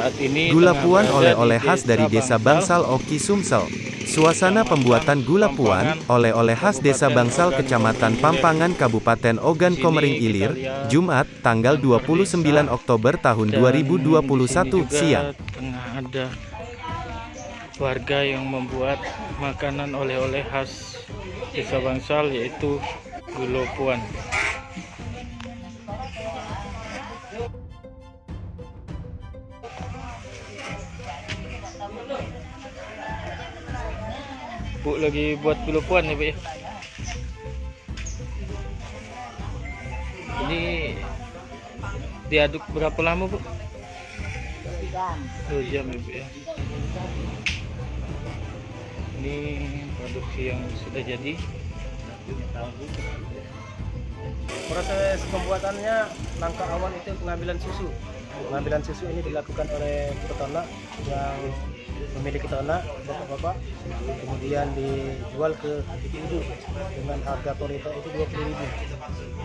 saat ini Gula tengah puan berada oleh-oleh di khas dari Desa Bangsal Oki Sumsel. Suasana pembuatan gula puan, oleh-oleh khas Desa Bangsal Kecamatan Pampangan Kabupaten Ogan Komering Ilir, Jumat, tanggal 29 Oktober tahun 2021 siang. Tengah ada warga yang membuat makanan oleh-oleh khas Desa Bangsal, yaitu gula puan. Bu lagi buat gula puan ya, Bu ya. Ini diaduk berapa lama, Bu? 2 jam ya, Bu ya. Ini produksi yang sudah jadi. Proses pembuatannya, langkah awal itu pengambilan susu. Pengambilan susu ini dilakukan oleh peternak yang memiliki ternak, bapak-bapak, kemudian dijual ke ibu-ibu dengan harga per itu 20.000.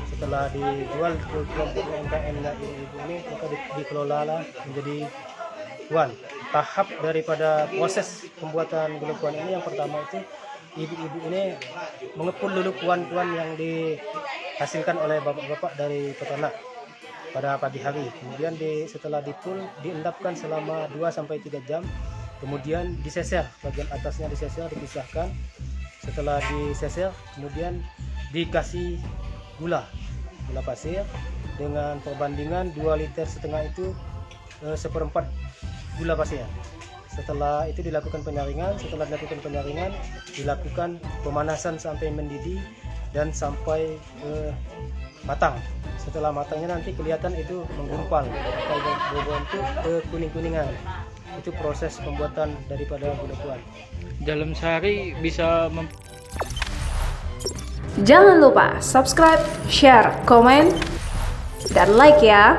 Setelah dijual ke kelompok UMKM ibu-ibu ini, maka dikelola menjadi puan. Tahap daripada proses pembuatan gula puan ini, yang pertama itu ibu-ibu ini mengepul dulu puan-puan yang dihasilkan oleh bapak-bapak dari peternak pada pagi hari. Kemudian setelah dipul, diendapkan selama 2-3 jam. Kemudian diseser, bagian atasnya diseser, dipisahkan. Setelah diseser, kemudian dikasih gula pasir dengan perbandingan 2,5 liter itu 1/4 gula pasir. Setelah itu dilakukan penyaringan. Setelah dilakukan penyaringan, dilakukan pemanasan sampai mendidih dan sampai matang. Setelah matangnya nanti kelihatan itu menggumpal atau berbentuk kuning-kuningan. Itu proses pembuatan daripada gula puan. Dalam sehari bisa Jangan lupa subscribe, share, komen, dan like ya.